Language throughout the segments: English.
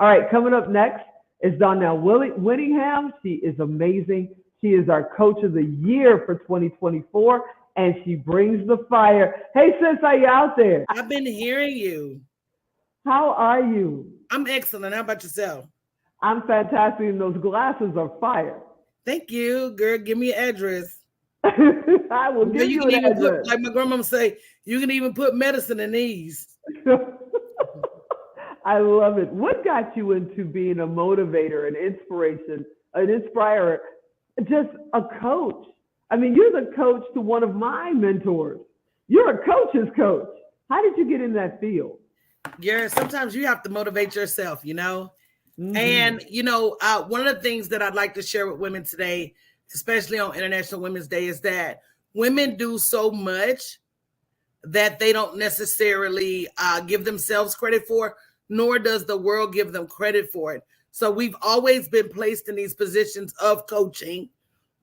All right, coming up next is Donnell Winningham. She is amazing. She is our Coach of the Year for 2024, and she brings the fire. Hey, sis, how you out there? I've been hearing you. How are you? I'm excellent. How about yourself? I'm fantastic, and those glasses are fire. Thank you, girl. Give me an address. I will give You you can an even address. put, like my grandmama say, you can even put medicine in these. I love it. What got you into being a motivator, an inspiration, an inspirer, just a coach? I mean, you're the coach to one of my mentors. You're a coach's coach. How did you get in that field? Yeah, sometimes you have to motivate yourself, Mm-hmm. And, one of the things that I'd like to share with women today, especially on International Women's Day, is that women do so much that they don't necessarily give themselves credit for, nor does the world give them credit for it. So we've always been placed in these positions of coaching,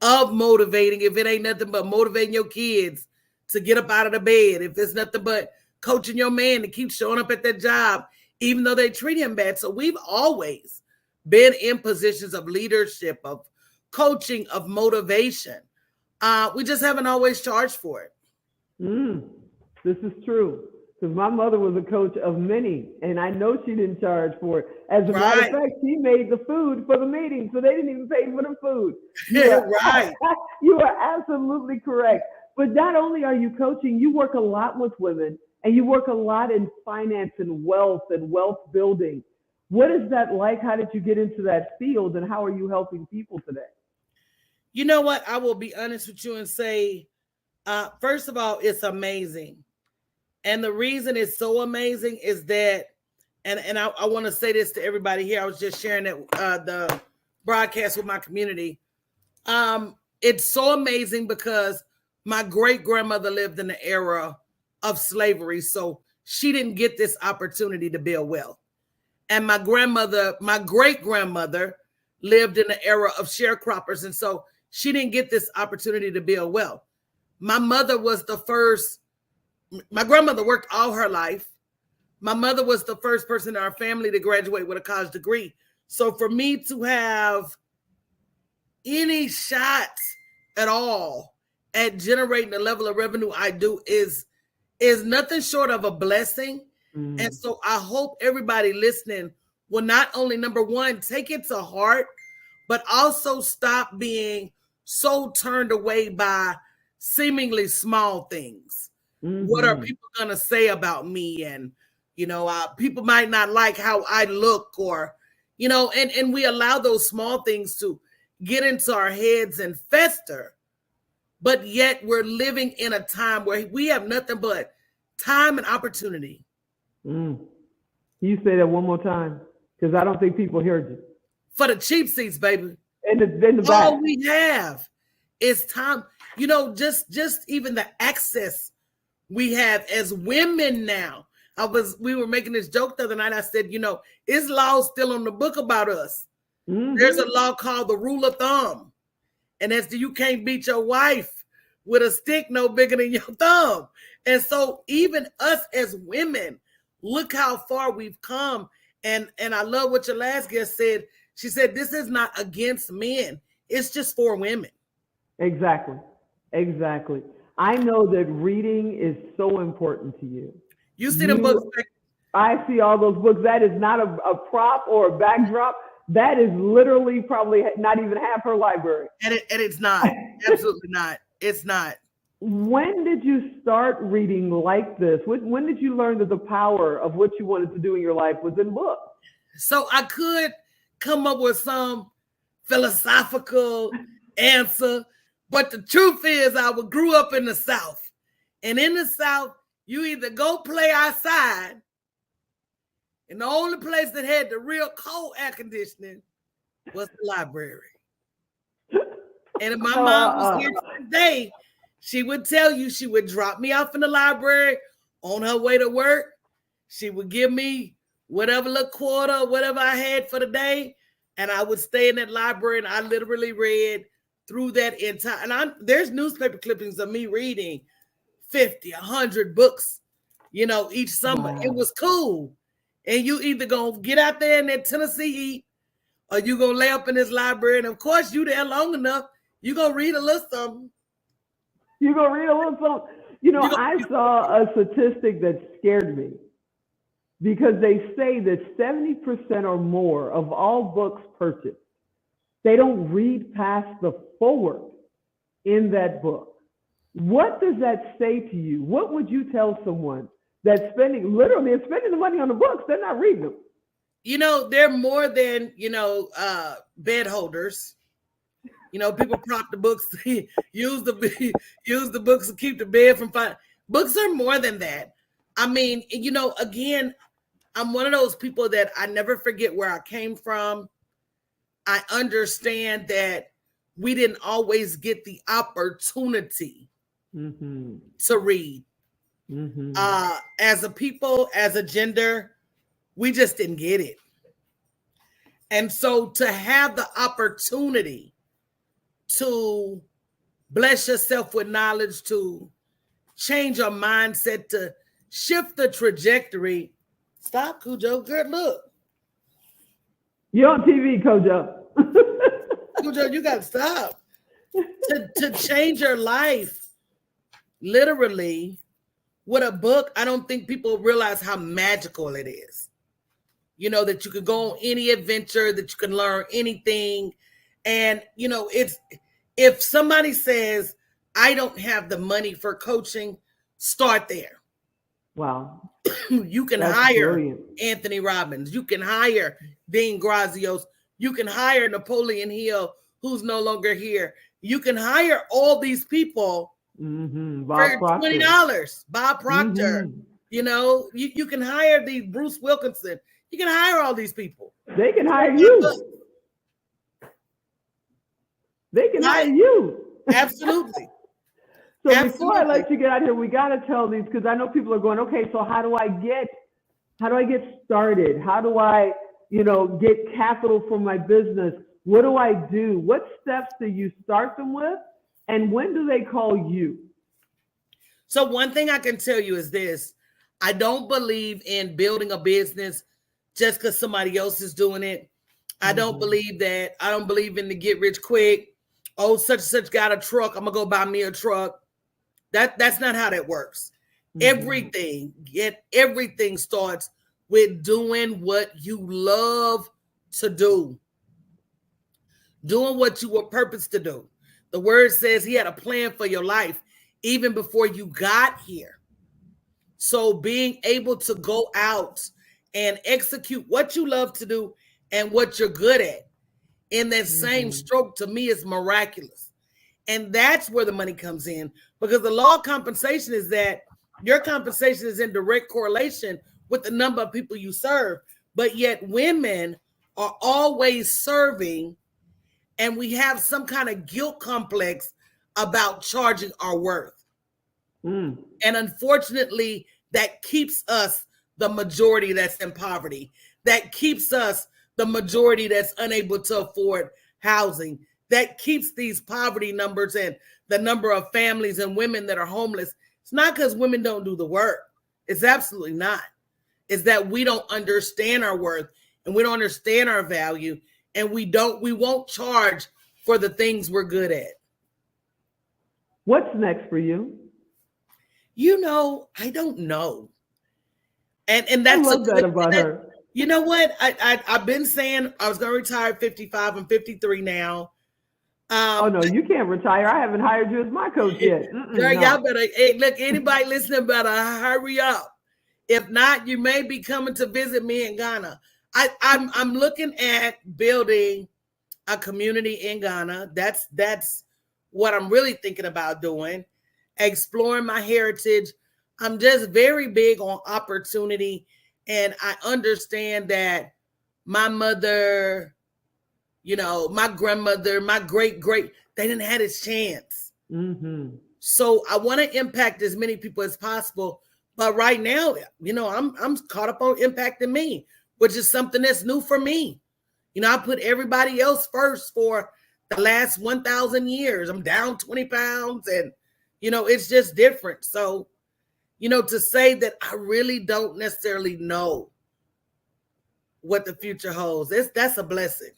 of motivating. If it ain't nothing but motivating your kids to get up out of the bed, if it's nothing but coaching your man to keep showing up at that job, even though they treat him bad. So we've always been in positions of leadership, of coaching, of motivation. We just haven't always charged for it. This is true. Because my mother was a coach of many, and I know she didn't charge for it. As a matter of fact, she made the food for the meeting, so they didn't even pay for the food. You are absolutely correct. But not only are you coaching, you work a lot with women, and you work a lot in finance and wealth building. What is that like? How did you get into that field, and how are you helping people today? You know what? I will be honest with you and say, first of all, it's amazing. And the reason it's so amazing is that, and I want to say this to everybody here. I was just sharing that the broadcast with my community. It's so amazing because my great grandmother lived in the era of slavery, so she didn't get this opportunity to build wealth. And my great grandmother lived in the era of sharecroppers, and so she didn't get this opportunity to build wealth. My mother was the first. My grandmother worked all her life. My mother was the first person in our family to graduate with a college degree. So for me to have any shots at all at generating the level of revenue I do is nothing short of a blessing. And so I hope everybody listening will not only, number one, take it to heart, but also stop being so turned away by seemingly small things. What are people going to say about me? And, people might not like how I look, or, and we allow those small things to get into our heads and fester. But yet we're living in a time where we have nothing but time and opportunity. Can you say that one more time? Because I don't think people heard you. For the cheap seats, baby. In the back. All we have is time. Just even the access we have as women now. We were making this joke the other night. I said, is law still on the book about us? There's a law called the rule of thumb. And that's you can't beat your wife with a stick no bigger than your thumb. And so even us as women, look how far we've come. And I love what your last guest said. She said, this is not against men. It's just for women. Exactly. I know that reading is so important to you. You see them books. I see all those books. That is not a prop or a backdrop. That is literally probably not even half her library. And it's not. Absolutely not. It's not. When did you start reading like this? When did you learn that the power of what you wanted to do in your life was in books? So I could come up with some philosophical answer, but the truth is I grew up in the South. And in the South, you either go play outside, and the only place that had the real cold air conditioning was the library. And if my mom was here today, she would tell you, she would drop me off in the library on her way to work. She would give me whatever little quarter, whatever I had for the day, and I would stay in that library, and I literally read through that entire, and there's newspaper clippings of me reading 50, 100 books, each summer. Wow. It was cool. and you either gonna get out there in that Tennessee heat, or you gonna lay up in this library. And of course, you there long enough, you gonna read a little something. You gonna read a little something. I saw a statistic that scared me because they say that 70% or more of all books purchased, they don't read past the forward in that book. What does that say to you? What would you tell someone that's spending the money on the books? They're not reading them. They're more than, bed holders. People prop the books, use the books to keep the bed from fire. Books are more than that. I mean, again, I'm one of those people that I never forget where I came from. I understand that we didn't always get the opportunity to read. As a people, as a gender, we just didn't get it. And so to have the opportunity to bless yourself with knowledge, to change your mindset, to shift the trajectory. Stop, Cujo. Good, look. You're on TV, Cujo. Cujo, you got to stop. To change your life, literally, with a book, I don't think people realize how magical it is. That you can go on any adventure, that you can learn anything. And, it's, if somebody says, I don't have the money for coaching, start there. Wow. You can hire Anthony Robbins. You can hire Dean Grazios. You can hire Napoleon Hill, who's no longer here. You can hire all these people for $20. Bob Proctor. You can hire the Bruce Wilkinson. You can hire all these people. They can hire you. They can hire you. Absolutely. So before I let you get out here, we got to tell these, because I know people are going, okay, so how do I get started? How do I, get capital for my business? What do I do? What steps do you start them with? And when do they call you? So one thing I can tell you is this. I don't believe in building a business just because somebody else is doing it. I don't believe that. I don't believe in the get rich quick. Oh, such and such got a truck. I'm going to go buy me a truck. That's not how that works. Everything starts with doing what you love to do. Doing what you were purposed to do. The word says he had a plan for your life even before you got here. So being able to go out and execute what you love to do and what you're good at in that same stroke, to me, is miraculous. And that's where the money comes in, because the law of compensation is that your compensation is in direct correlation with the number of people you serve. But yet women are always serving, and we have some kind of guilt complex about charging our worth. And unfortunately, that keeps us the majority that's in poverty. That keeps us the majority that's unable to afford housing. That keeps these poverty numbers and the number of families and women that are homeless. It's not because women don't do the work. It's absolutely not. It's that we don't understand our worth, and we don't understand our value, and we won't charge for the things we're good at. What's next for you? I don't know. And that's I love that about her. You know what? I've been saying I was going to retire at 55. I'm 53 now. Oh, no, you can't retire. I haven't hired you as my coach yet. Y'all better, look, anybody listening better hurry up. If not, you may be coming to visit me in Ghana. I'm looking at building a community in Ghana. That's what I'm really thinking about doing. Exploring my heritage. I'm just very big on opportunity. And I understand that my mother, my grandmother, my great, they didn't have this chance. So I want to impact as many people as possible. But right now, I'm caught up on impacting me, which is something that's new for me. I put everybody else first for the last 1,000 years. I'm down 20 pounds and, it's just different. So, to say that I really don't necessarily know what the future holds. That's a blessing.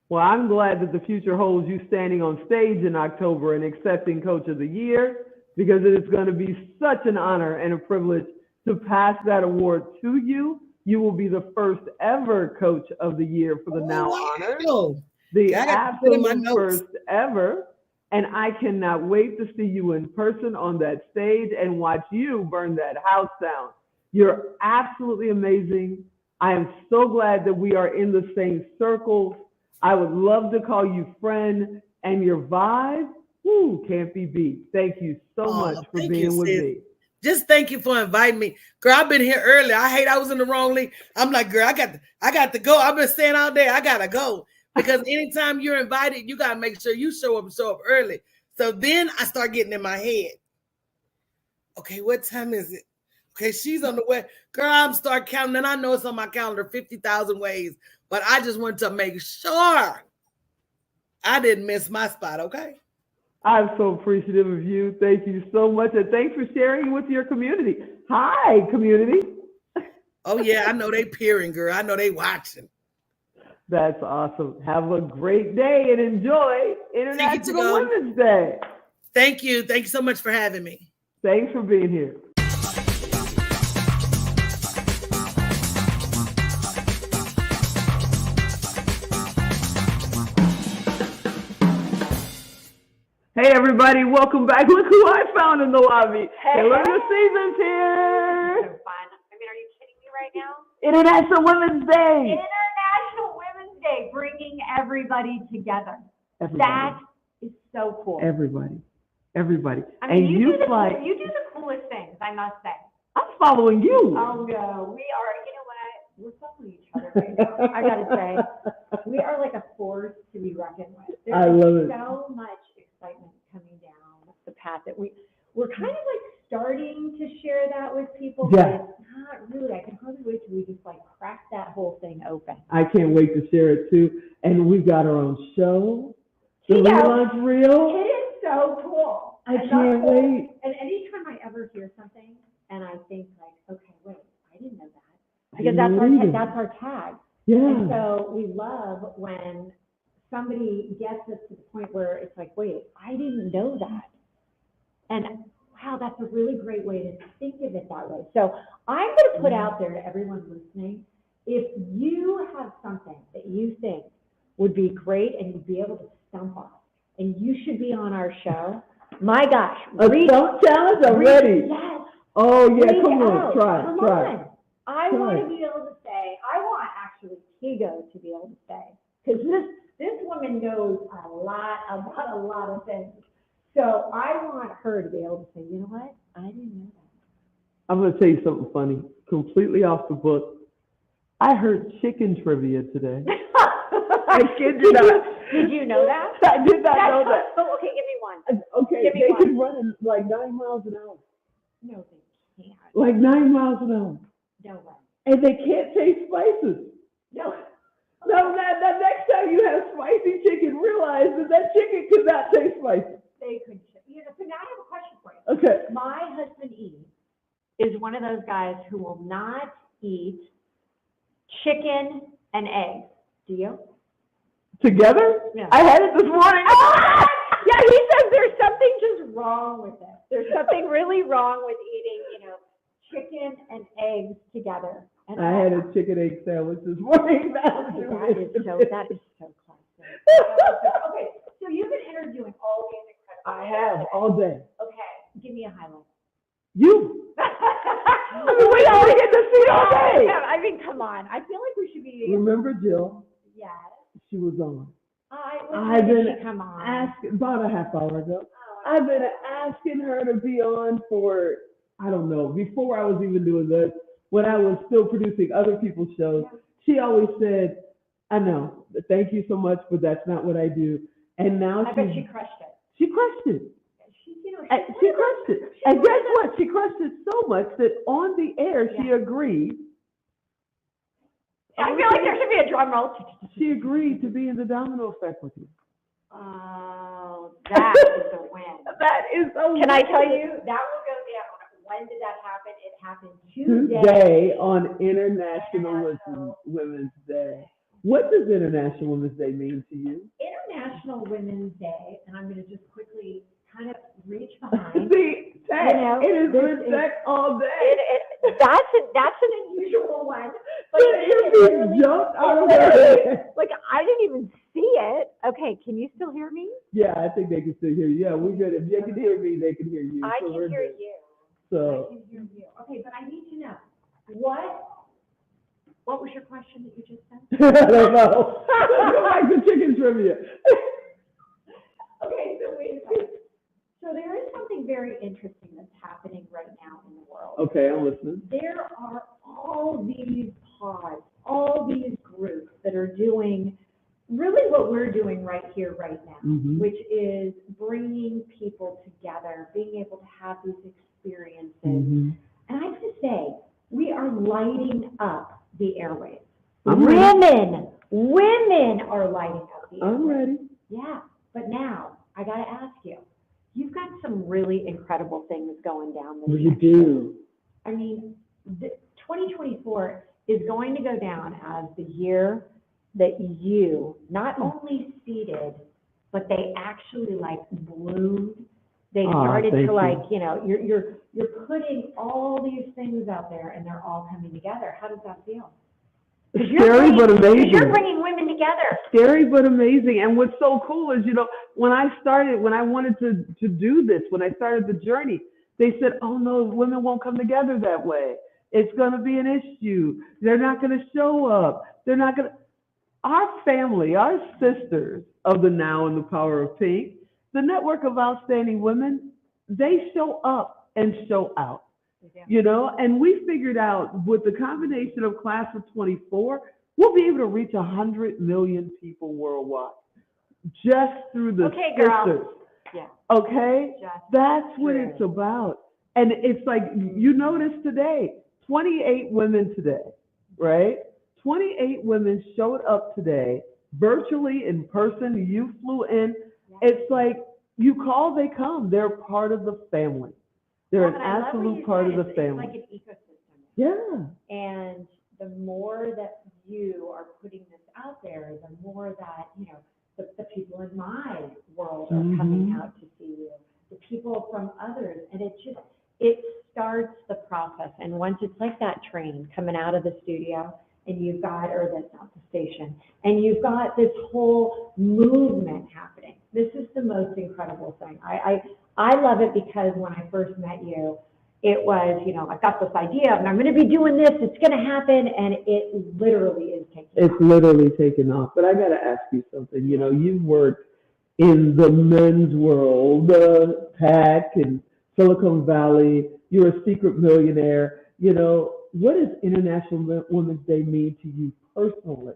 Well, I'm glad that the future holds you standing on stage in October and accepting Coach of the Year, because it is going to be such an honor and a privilege to pass that award to you. You will be the first ever Coach of the Year for the Now Honors. The absolute first ever. And I cannot wait to see you in person on that stage and watch you burn that house down. You're absolutely amazing. I am so glad that we are in the same circles. I would love to call you friend, and your vibe, can't be beat. Thank you so much for being with me. Just thank you for inviting me. Girl, I've been here early. I was in the wrong league. I'm like, girl, I got to go. I've been staying all day. I gotta go. Because anytime you're invited, you gotta make sure you show up early. So then I start getting in my head. Okay, what time is it? Okay, she's on the way. Girl, I'm start counting, and I know it's on my calendar 50,000 ways. But I just wanted to make sure I didn't miss my spot, okay? I'm so appreciative of you. Thank you so much. And thanks for sharing with your community. Hi, community. Oh, yeah, I know they peering, girl. I know they watching. That's awesome. Have a great day and enjoy International Women's Day. Thank you. Thank you so much for having me. Thanks for being here. Hey everybody, welcome back. Look who I found in the lobby. Taylor the Season's here. So fun. I mean, are you kidding me right now? International Women's Day. International Women's Day, bringing everybody together. Everybody. That is so cool. Everybody. I mean, and you do the coolest things, I must say. I'm following you. Oh no, we are. You know what? We're following each other right now. I gotta say, we are like a force to be reckoned with. I love it. So much excitement coming down the path that we're kind of like starting to share that with people, yeah. But it's not really. I can hardly wait till we just like crack that whole thing open. I can't wait to share it too. And we've got our own show. The Relaunch Reel. It is so cool. I can't wait. And anytime I ever hear something and I think like, okay, wait, I didn't know that. Because that's our tag. Yeah. And so we love when somebody gets us to the point where it's like, wait, I didn't know that. And wow, that's a really great way to think of it that way. So I'm going to put out there to everyone listening, if you have something that you think would be great and you'd be able to stump us, and you should be on our show, my gosh. A stump challenge? I'm ready. Yes. Oh, yeah, come on. Try. I want to be able to say, I want actually Tigo to be able to say, because this woman knows a lot about a lot of things. So I want her to be able to say, you know what? I didn't know that. I'm going to tell you something funny, completely off the book. I heard chicken trivia today. I kid you not. Did you know that? I did not know that. Oh, okay, give me one. Okay, give me they one. can run like 9 miles an hour. No, they can't. Like 9 miles an hour. No way. And they can't taste spices. No. No, that next time you have spicy chicken, realize that chicken could not taste spicy. They could. So now I have a question for you. Okay. My husband E is one of those guys who will not eat chicken and eggs. Do you? Together? Yeah. I had it this morning. Yeah, he says there's something just wrong with it. There's something really wrong with eating, chicken and eggs together. And I had a chicken egg sandwich this morning. That is so classic. Okay, so you've been interviewing all these incredible. I have all day. Okay, give me a highlight. You. I mean, we only get to see all day. I mean, come on. I feel like we should be. Remember Jill? Yes. She was on. I've been asking about a half hour ago. I've been asking her to be on for, I don't know, before I was even doing this, when I was still producing other people's shows. She always said, I know, thank you so much, but that's not what I do. And now I bet she crushed it. She crushed it. She crushed it. And guess what? She crushed it so much that on the air, she agreed. I feel like there should be a drum roll. She agreed to be in the Domino Effect with you. Oh, that is a win. That is a win. Can I tell you, that will go down when did that happen? It happened Today on International Women's Day. What does International Women's Day mean to you? International Women's Day, and I'm going to just quickly kind of reach behind. See, tech, it has been tech all day. That's an unusual one. But it jumped out of their head. Like, I didn't even see it. Okay, can you still hear me? Yeah, I think they can still hear you. Yeah, we're good. If they can hear me, they can hear you. I so can hear you. So. I can hear you. Okay, but I need to know, what was your question that you just said? I don't know. Go back to chicken trivia. Okay, so wait a minute. So there is something very interesting that's happening right now in the world. Okay, I'm listening. There are all these pods, all these groups that are doing really what we're doing right here, right now, which is bringing people together, being able to have these experiences. And I have to say, we are lighting up the airwaves. Women are lighting up the airwaves. I'm ready. Yeah, but now I got to ask you, you've got some really incredible things going down this You do. I mean, 2024 is going to go down as the year that you not only seeded, but they actually like bloomed. They started to like, you're putting all these things out there and they're all coming together. How does that feel? Scary but amazing. You're bringing women together. Scary but amazing. And what's so cool is, when I wanted to do this, when I started the journey, they said, oh no, women won't come together that way. It's going to be an issue. They're not going to show up. They're not going to. Our family, our sisters of the Now and the Power of Pink, the network of outstanding women, they show up and show out. And we figured out with the combination of class of 24, we'll be able to reach 100 million people worldwide just through the sisters. Girl. Yeah. Okay? That's what it's about. And it's like, you notice today, 28 women today, right? 28 women showed up today, virtually, in person. You flew in. It's like, you call, they come. They're part of the family. They're an absolute part of the family. It's like an ecosystem. Yeah. And the more that you are putting this out there, the more that, the people in my world are coming out to see you, the people from others. And it starts the process. And once it's like that train coming out of the studio, and you've got, or that's not the station, and you've got this whole movement happening. This is the most incredible thing. I love it because when I first met you, it was, I've got this idea and I'm going to be doing this, it's going to happen, and it literally is taking off. It's literally taking off. But I got to ask you something. You've worked in the men's world, tech and Silicon Valley. You're a secret millionaire. What does International Women's Day mean to you personally?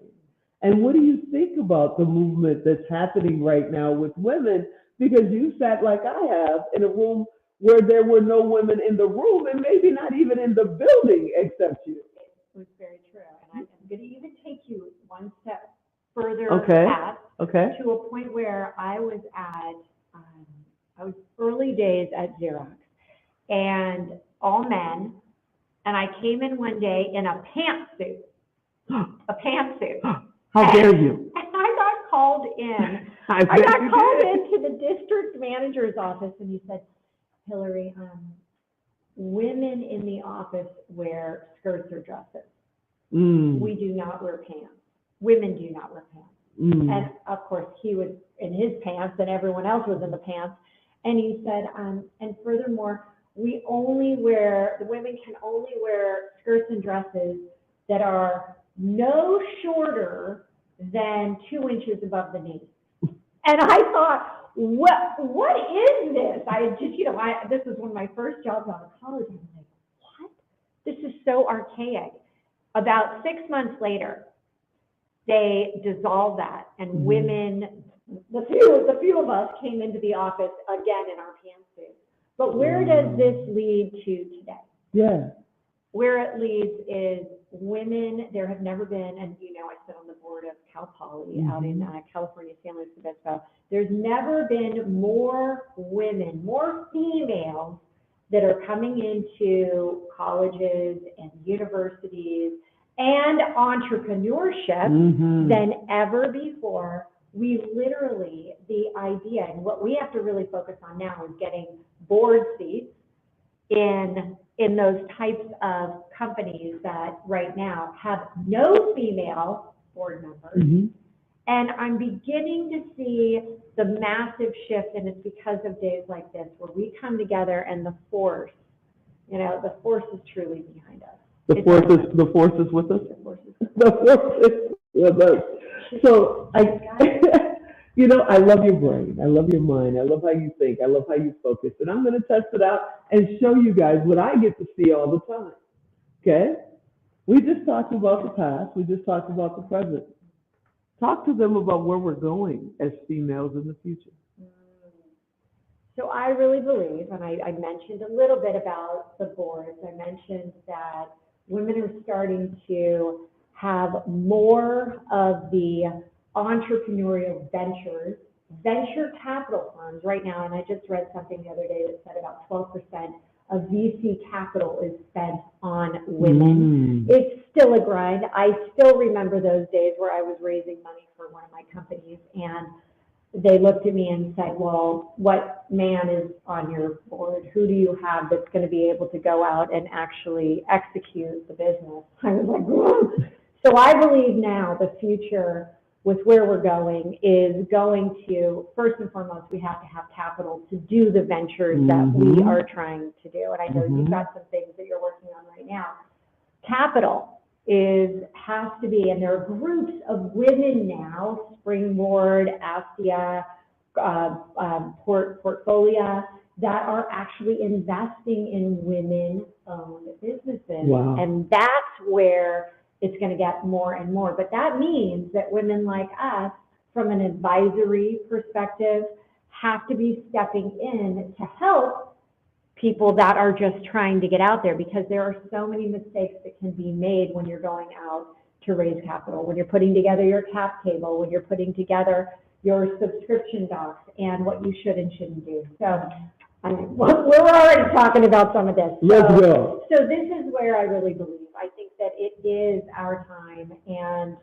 And what do you think about the movement that's happening right now with women? Because you sat like I have in a room where there were no women in the room, and maybe not even in the building except you. It was very true. And I'm going to even take you one step further back to a point where I was early days at Xerox, and all men. And I came in one day in a pantsuit. How dare you? And I got called in. I got called into the district manager's office, and he said, Hillary, women in the office wear skirts or dresses. We do not wear pants. Women do not wear pants. And of course, he was in his pants, and everyone else was in the pants. And he said, and furthermore, the women can only wear skirts and dresses that are no shorter than 2 inches above the knee. And I thought, what is this? This was one of my first jobs out of college. I was like, what? This is so archaic. About 6 months later, they dissolved that, and women, the few of us came into the office again in our pantsuits. But where does this lead to today? Yeah. Where it leads is women, there have never been, and I sit on the board of Cal Poly out in California, San Luis Obispo. There's never been more women, more females that are coming into colleges and universities and entrepreneurship than ever before. We literally, the idea, and what we have to really focus on now is getting board seats in those types of companies that right now have no female board members. And I'm beginning to see the massive shift, and it's because of days like this where we come together and the force, the force is truly behind us. The force is with us? The force is with us. So I love your brain. I love your mind. I love how you think. I love how you focus. And I'm going to test it out and show you guys what I get to see all the time. Okay? We just talked about the past. We just talked about the present. Talk to them about where we're going as females in the future. So I really believe, and I mentioned a little bit about the boards. I mentioned that women are starting to have more of the entrepreneurial ventures, venture capital firms right now. And I just read something the other day that said about 12% of VC capital is spent on women. It's still a grind. I still remember those days where I was raising money for one of my companies, and they looked at me and said, well, what man is on your board? Who do you have that's going to be able to go out and actually execute the business? I was like, whoa. So I believe now the future with where we're going is going to, first and foremost, we have to have capital to do the ventures that we are trying to do. And I know you've got some things that you're working on right now. Capital has to be, and there are groups of women now, Springboard, Astia, Portfolio, that are actually investing in women-owned businesses. Wow. And that's where it's going to get more and more. But that means that women like us, from an advisory perspective, have to be stepping in to help people that are just trying to get out there, because there are so many mistakes that can be made when you're going out to raise capital, when you're putting together your cap table, when you're putting together your subscription docs and what you should and shouldn't do. So we're already talking about some of this. Let's go. So this is where I really believe. I think that it is our time, and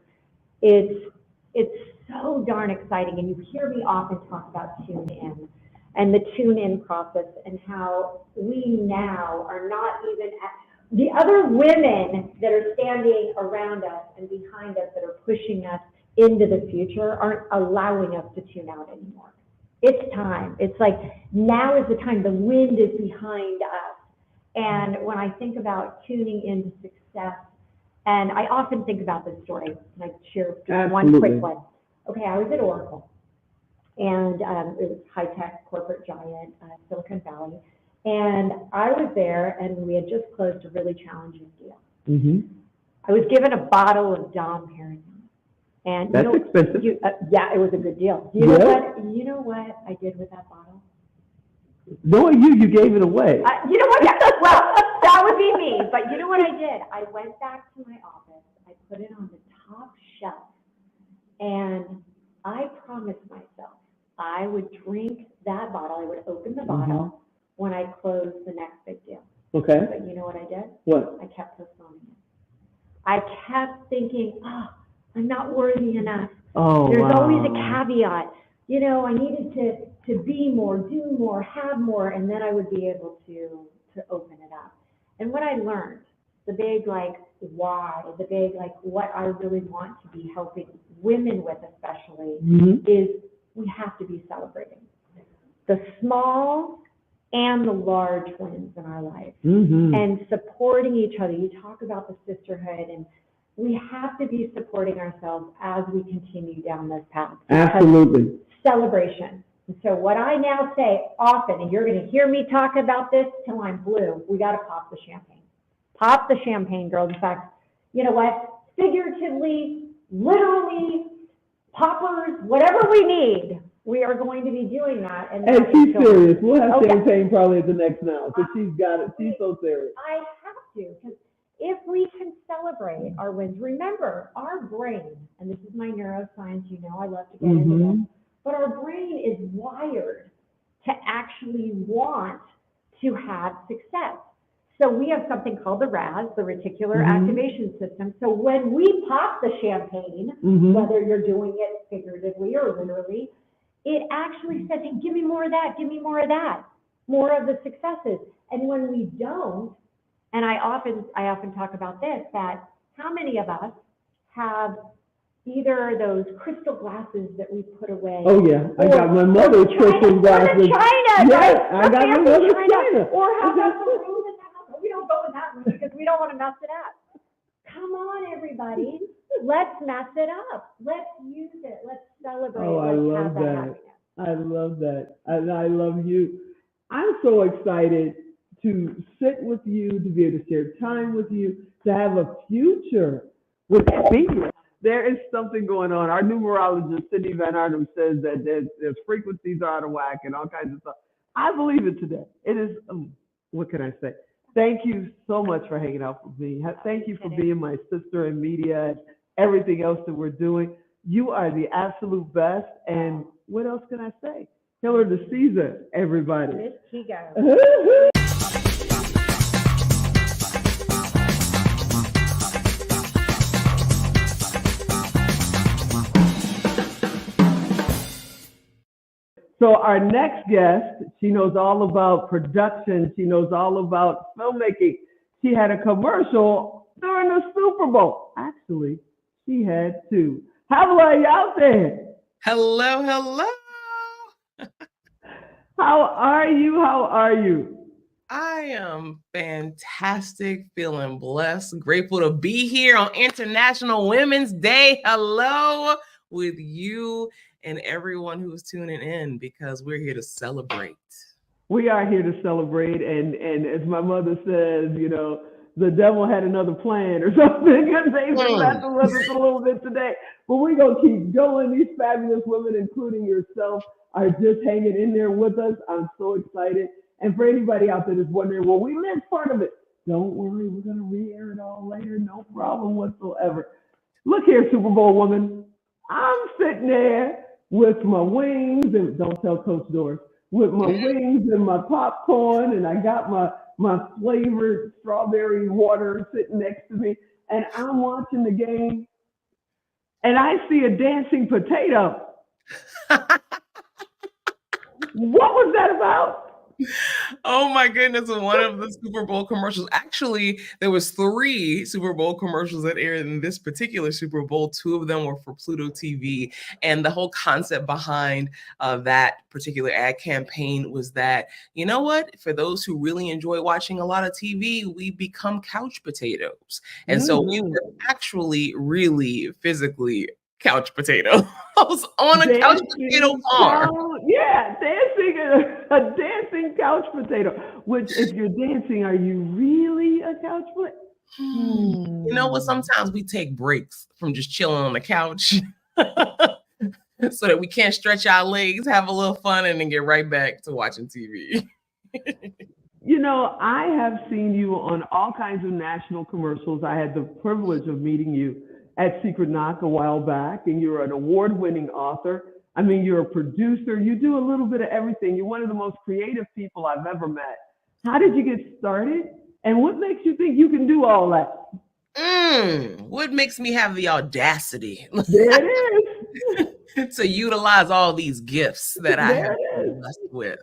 it's so darn exciting. And you hear me often talk about tune in and the tune in process, and how we now are not even at the other women that are standing around us and behind us that are pushing us into the future aren't allowing us to tune out anymore. It's time. It's like now is the time. The wind is behind us. And when I think about tuning into success, and I often think about this story, and I share just one quick one. Okay, I was at Oracle, and it was high-tech corporate giant, Silicon Valley, and I was there, and we had just closed a really challenging deal. I was given a bottle of Dom Perignon, and that's expensive. Yeah, it was a good deal. You know what I did with that bottle? Knowing you gave it away. You know what? Yeah, well, that would be me. But you know what I did? I went back to my office. I put it on the top shelf. And I promised myself I would drink that bottle. I would open the bottle when I closed the next big deal. Okay. But you know what I did? What? I kept postponing it. I kept thinking, I'm not worthy enough. There's always a caveat. I needed to be more, do more, have more, and then I would be able to open it up. And what I learned, the big why, the big what I really want to be helping women with especially, is we have to be celebrating the small and the large wins in our life, and supporting each other. You talk about the sisterhood, and we have to be supporting ourselves as we continue down this path. Absolutely. Celebration. And so what I now say often, and you're going to hear me talk about this till I'm blue, we got to pop the champagne. Pop the champagne, girls. In fact, you know what? Figuratively, literally, poppers, whatever we need, we are going to be doing that. And she's serious. We'll have champagne probably at the next now, because she's got it. She's so serious. I have to, because if we can celebrate our wins, remember, our brain, and this is my neuroscience, I love to get into this, but our brain is wired to actually want to have success. So we have something called the RAS, the reticular activation system. So when we pop the champagne, whether you're doing it figuratively or literally, it actually says, hey, give me more of that, give me more of that, more of the successes. And when we don't, and I often talk about this, that how many of us have either those crystal glasses that we put away. Oh yeah, I got my mother's crystal glasses. China, yes, right? I got my mother's China. Or how about the room in the house? We don't go in that room because we don't want to mess it up. Come on, everybody. Let's mess it up. Let's use it. Let's celebrate. Oh, I love that. I love that. And I love you. I'm so excited to sit with you, to be able to share time with you, to have a future with media. There is something going on. Our numerologist, Cindy Van Arnhem, says that there's frequencies are out of whack and all kinds of stuff. I believe it today. It is, what can I say? Thank you so much for hanging out with me. Thank you for being my sister in media and everything else that we're doing. You are the absolute best. And what else can I say? Tell her to Caesar, everybody. Miss Tigo. So our next guest, she knows all about production. She knows all about filmmaking. She had a commercial during the Super Bowl. Actually, she had two. How are you out there? Hello, hello. How are you? How are you? I am fantastic, feeling blessed, grateful to be here on International Women's Day. Hello with you and everyone who's tuning in because we're here to celebrate. We are here to celebrate, and as my mother says, you know, the devil had another plan or something. Because they messed with us a little bit today, but we're gonna keep going. These fabulous women, including yourself, are just hanging in there with us. I'm so excited. And for anybody out there that's wondering, well, we missed part of it. Don't worry, we're gonna re-air it all later. No problem whatsoever. Look here, Super Bowl woman. I'm sitting there with my wings, and don't tell Coach Doris, with my wings and my popcorn, and I got my flavored strawberry water sitting next to me, and I'm watching the game, and I see a dancing potato. What was that about? Oh my goodness, one of the Super Bowl commercials. Actually, there was 3 Super Bowl commercials that aired in this particular Super Bowl. 2 of them were for Pluto TV. And the whole concept behind that particular ad campaign was that, you know what? For those who really enjoy watching a lot of TV, we become couch potatoes. And so we were actually really physically couch potato. I was on a couch potato farm. Yeah, a dancing couch potato. Which, if you're dancing, are you really a couch potato? You know what? Sometimes we take breaks from just chilling on the couch so that we can't stretch our legs, have a little fun, and then get right back to watching TV. You know, I have seen you on all kinds of national commercials. I had the privilege of meeting you at Secret Knock a while back, and you're an award-winning author. I mean, you're a producer. You do a little bit of everything. You're one of the most creative people I've ever met. How did you get started? And what makes you think you can do all that? What makes me have the audacity There it is. To utilize all these gifts that I have been blessed with?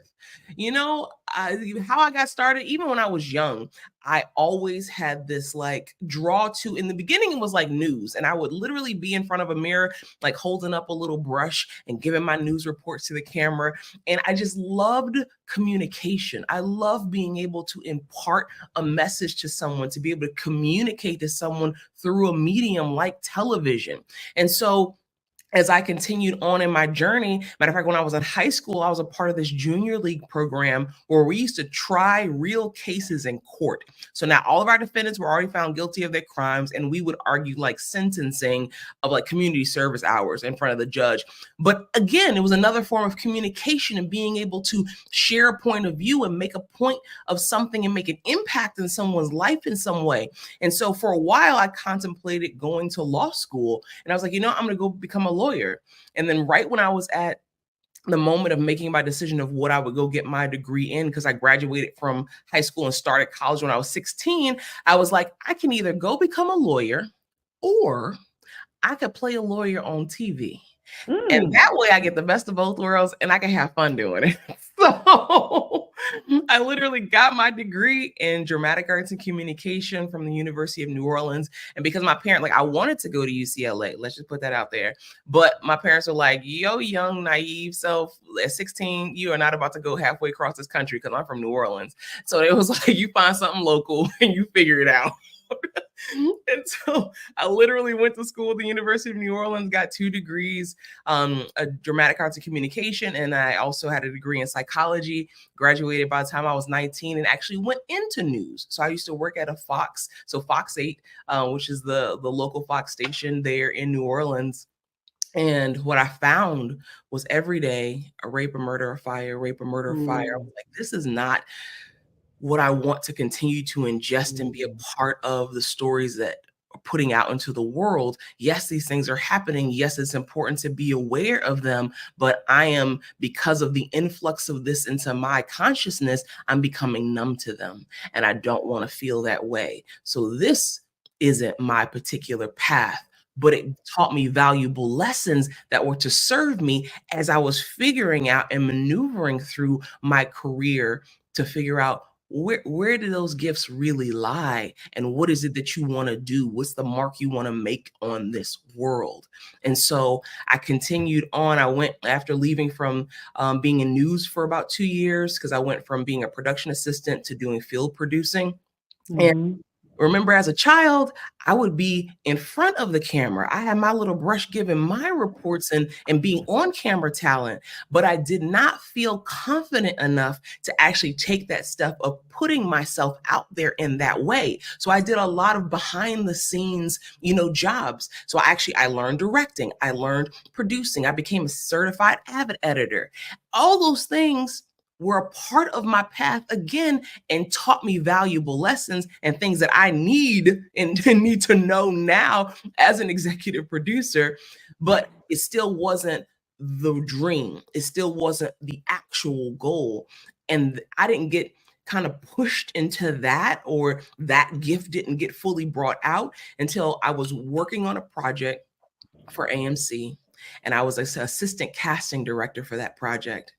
You know, how I got started, even when I was young, I always had this like draw to, in the beginning, it was like news. And I would literally be in front of a mirror, like holding up a little brush and giving my news reports to the camera. And I just loved communication. I love being able to impart a message to someone, to be able to communicate to someone through a medium like television. And so as I continued on in my journey, matter of fact, when I was in high school, I was a part of this junior league program where we used to try real cases in court. So now all of our defendants were already found guilty of their crimes, and we would argue like sentencing of like community service hours in front of the judge. But again, it was another form of communication and being able to share a point of view and make a point of something and make an impact in someone's life in some way. And so for a while, I contemplated going to law school, and I was like, you know, I'm going to go become a lawyer. And then right when I was at the moment of making my decision of what I would go get my degree in, because I graduated from high school and started college when I was 16, I was like, I can either go become a lawyer or I could play a lawyer on TV. And that way I get the best of both worlds and I can have fun doing it. So I literally got my degree in dramatic arts and communication from the University of New Orleans. And because my parents, like, I wanted to go to UCLA, let's just put that out there. But my parents were like, yo, young, naive self, at 16, you are not about to go halfway across this country, because I'm from New Orleans. So it was like, you find something local and you figure it out. And so I literally went to school at the University of New Orleans, got 2 degrees, a dramatic arts and communication, and I also had a degree in psychology, graduated by the time I was 19, and actually went into news. So I used to work at a Fox, so Fox 8, which is the local Fox station there in New Orleans. And what I found was every day, a rape, a murder, a fire, rape, a murder, a fire. I was like, this is not what I want to continue to ingest and be a part of the stories that are putting out into the world. Yes, these things are happening. Yes, it's important to be aware of them, but I am, because of the influx of this into my consciousness, I'm becoming numb to them, and I don't want to feel that way. So this isn't my particular path, but it taught me valuable lessons that were to serve me as I was figuring out and maneuvering through my career to figure out where do those gifts really lie, and what is it that you want to do? What's the mark you want to make on this world? And so I continued on. I went, after leaving from being in news for about 2 years, because I went from being a production assistant to doing field producing. And remember, as a child, I would be in front of the camera. I had my little brush giving my reports and being on camera talent, but I did not feel confident enough to actually take that step of putting myself out there in that way. So I did a lot of behind the scenes, jobs. So I learned directing. I learned producing. I became a certified avid editor. All those things were a part of my path again, and taught me valuable lessons and things that I need to know now as an executive producer. But it still wasn't the dream. It still wasn't the actual goal. And I didn't get kind of pushed into that, or that gift didn't get fully brought out until I was working on a project for AMC. And I was an assistant casting director for that project.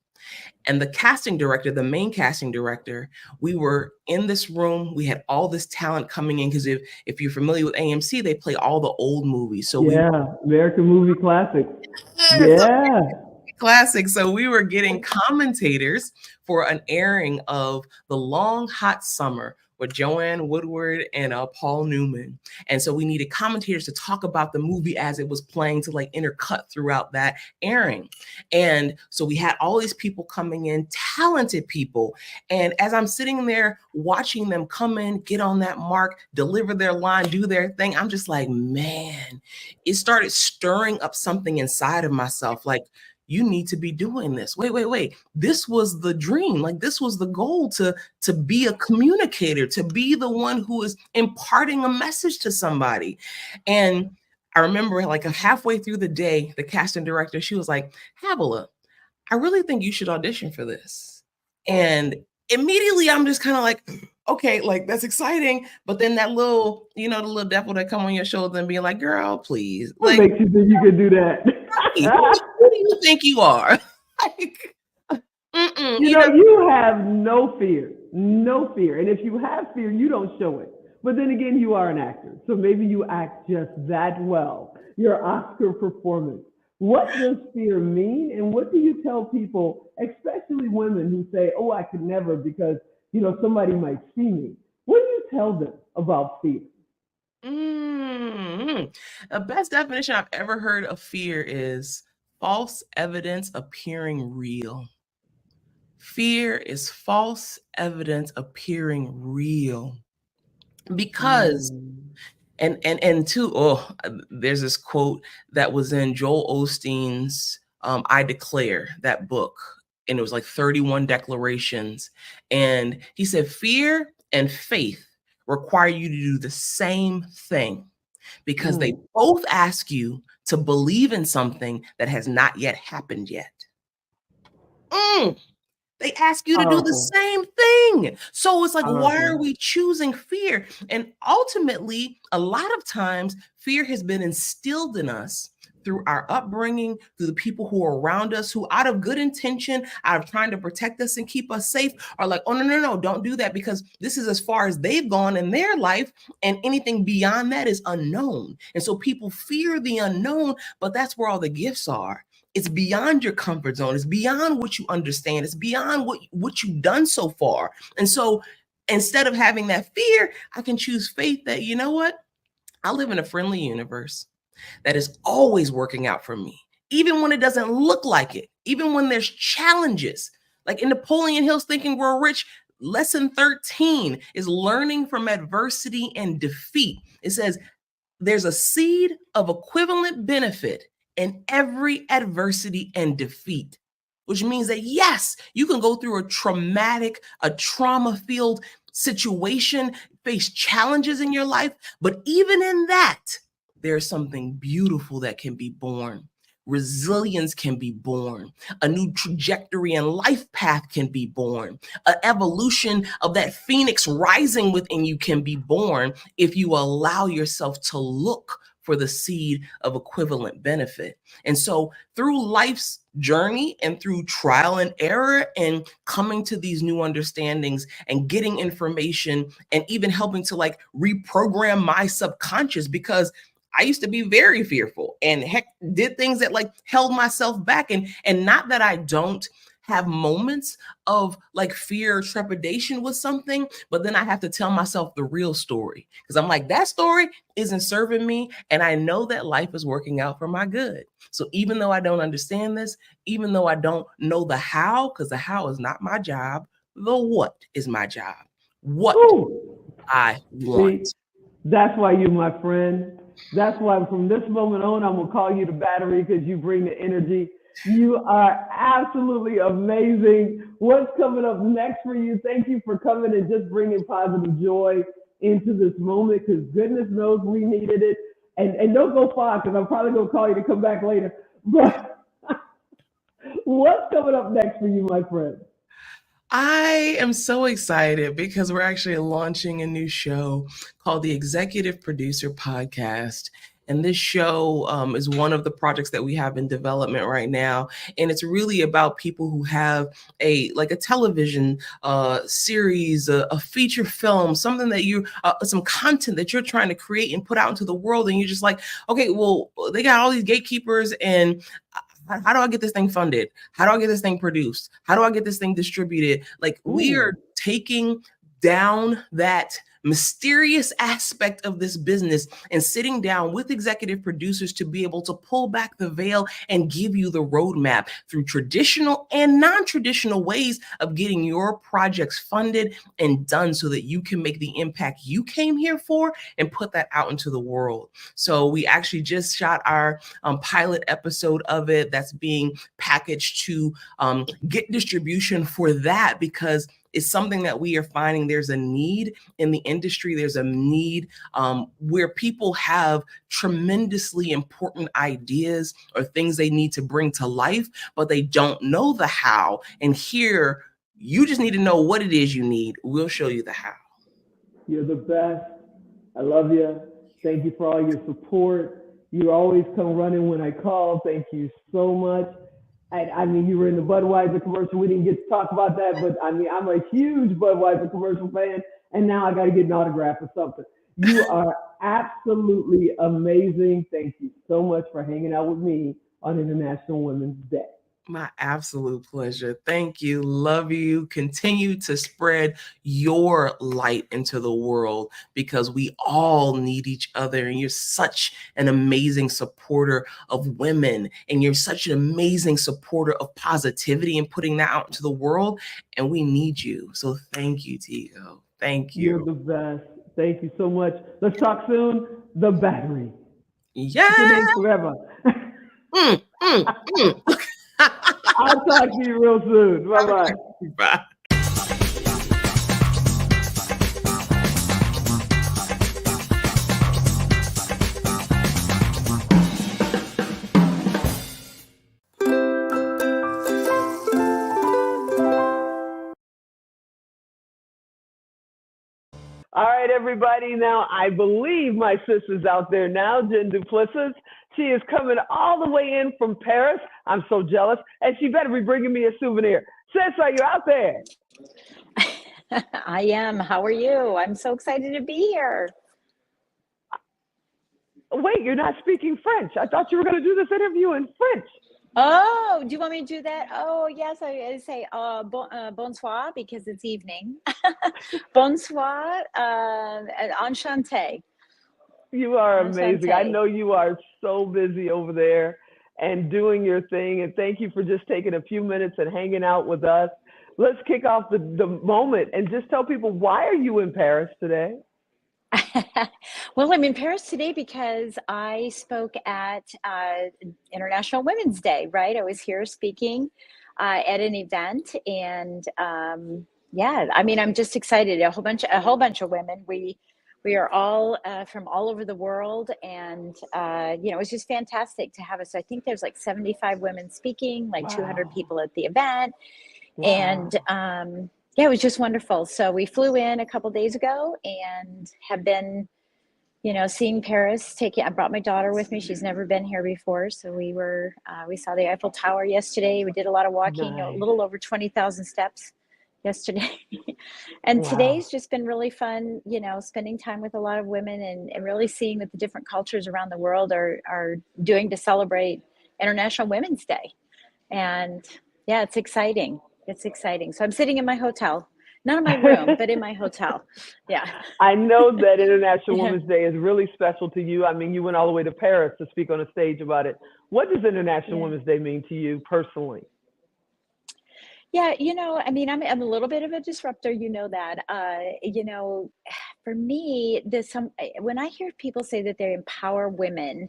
And the casting director, the main casting director, we were in this room. We had all this talent coming in, because if you're familiar with AMC, they play all the old movies. So American movie classics. Classic. So we were getting commentators for an airing of The Long Hot Summer with Joanne Woodward and Paul Newman. And so we needed commentators to talk about the movie as it was playing, to like intercut throughout that airing. And so we had all these people coming in, talented people. And as I'm sitting there watching them come in, get on that mark, deliver their line, do their thing, I'm just like, man, it started stirring up something inside of myself. Like, you need to be doing this. Wait. This was the dream. Like, this was the goal, to be a communicator, to be the one who is imparting a message to somebody. And I remember, like, halfway through the day, the casting director, she was like, Havilah, I really think you should audition for this. And immediately I'm just kind of like, okay, like, that's exciting. But then that little, the little devil that come on your shoulder and being like, girl, please. What like, makes you think you could do that? Who do you think you are? Like, you have no fear. And if you have fear, you don't show it. But then again, you are an actor. So maybe you act just that well. Your Oscar performance. What does fear mean? And what do you tell people, especially women who say, oh, I could never because, somebody might see me? What do you tell them about fear? The best definition I've ever heard of fear is false evidence appearing real. Fear is false evidence appearing real. Because there's this quote that was in Joel Osteen's I Declare, that book, and it was like 31 declarations. And he said, fear and faith require you to do the same thing, because they both ask you to believe in something that has not yet happened yet. They ask you to do the same thing. So it's like, why are we choosing fear? And ultimately, a lot of times, fear has been instilled in us through our upbringing, through the people who are around us, who out of good intention, out of trying to protect us and keep us safe, are like, oh, no, don't do that, because this is as far as they've gone in their life, and anything beyond that is unknown. And so people fear the unknown, but that's where all the gifts are. It's beyond your comfort zone. It's beyond what you understand. It's beyond what you've done so far. And so instead of having that fear, I can choose faith that, you know what? I live in a friendly universe that is always working out for me, even when it doesn't look like it, even when there's challenges. Like in Napoleon Hill's Think and Grow Rich, lesson 13 is learning from adversity and defeat. It says there's a seed of equivalent benefit in every adversity and defeat, which means that, yes, you can go through a trauma-filled situation, face challenges in your life, but even in that, there's something beautiful that can be born. Resilience can be born. A new trajectory and life path can be born. An evolution of that phoenix rising within you can be born if you allow yourself to look for the seed of equivalent benefit. And so through life's journey and through trial and error and coming to these new understandings and getting information and even helping to like reprogram my subconscious, because I used to be very fearful and heck did things that like held myself back. And not that I don't have moments of like fear or trepidation with something, but then I have to tell myself the real story, because I'm like, that story isn't serving me. And I know that life is working out for my good. So even though I don't understand this, even though I don't know the how, because the how is not my job, the what is my job. What I want. See, that's why you're my friend. That's why from this moment on, I'm going to call you the battery, because you bring the energy. You are absolutely amazing. What's coming up next for you? Thank you for coming and just bringing positive joy into this moment, because goodness knows we needed it. And don't go far, because I'm probably going to call you to come back later. But what's coming up next for you, my friend? I am so excited because we're actually launching a new show called the Executive Producer Podcast. And this show is one of the projects that we have in development right now. And it's really about people who have a television series, a feature film, something that some content that you're trying to create and put out into the world. And you're just like, okay, well, they got all these gatekeepers, and how do I get this thing funded? How do I get this thing produced? How do I get this thing distributed? Like, we are taking down that mysterious aspect of this business and sitting down with executive producers to be able to pull back the veil and give you the roadmap through traditional and non-traditional ways of getting your projects funded and done so that you can make the impact you came here for and put that out into the world. So we actually just shot our pilot episode of it that's being packaged to get distribution for that, because it's something that we are finding there's a need in the industry. There's a need where people have tremendously important ideas or things they need to bring to life, but they don't know the how. And here, you just need to know what it is you need. We'll show you the how. You're the best. I love you. Thank you for all your support. You always come running when I call. Thank you so much. I mean, you were in the Budweiser commercial. We didn't get to talk about that, but I mean, I'm a huge Budweiser commercial fan, and now I got to get an autograph or something. You are absolutely amazing. Thank you so much for hanging out with me on International Women's Day. My absolute pleasure. Thank you. Love you. Continue to spread your light into the world, because we all need each other. And you're such an amazing supporter of women. And you're such an amazing supporter of positivity and putting that out into the world. And we need you. So thank you, Tigo. Thank you. You're the best. Thank you so much. Let's talk soon. The battery. Yeah. Forever. I'll talk to you real soon. Bye-bye. Bye. All right, everybody. Now, I believe my sister's out there now, Jen Duplessis. She is coming all the way in from Paris. I'm so jealous. And she better be bringing me a souvenir. Sis, are you out there? I am. How are you? I'm so excited to be here. Wait, you're not speaking French. I thought you were going to do this interview in French. Oh, do you want me to do that? Oh, yes. I say bonsoir because it's evening. Bonsoir, enchanté. You are amazing. I Enchanté. know you are so busy over there and doing your thing. And thank you for just taking a few minutes and hanging out with us. Let's kick off the moment and just tell people, why are you in Paris today? Well, I'm in Paris today because I spoke at International Women's Day, right? I was here speaking at an event, and yeah, I mean, I'm just excited. A whole bunch of women. We are all from all over the world, and you know, it's just fantastic to have us. I think there's like 75 women speaking, like 200 people at the event, and yeah, it was just wonderful. So we flew in a couple days ago and have been, you know, seeing Paris. I brought my daughter with me. She's never been here before. So we saw the Eiffel Tower yesterday. We did a lot of walking, a little over 20,000 steps yesterday. And today's just been really fun, you know, spending time with a lot of women and really seeing what the different cultures around the world are doing to celebrate International Women's Day. And yeah, it's exciting. It's exciting. So I'm sitting in my hotel, not in my room, but in my hotel. Yeah. I know that International Women's Day is really special to you. I mean, you went all the way to Paris to speak on a stage about it. What does International Women's Day mean to you personally? Yeah, you know, I mean, I'm a little bit of a disruptor, you know that. You know, for me, when I hear people say that they empower women,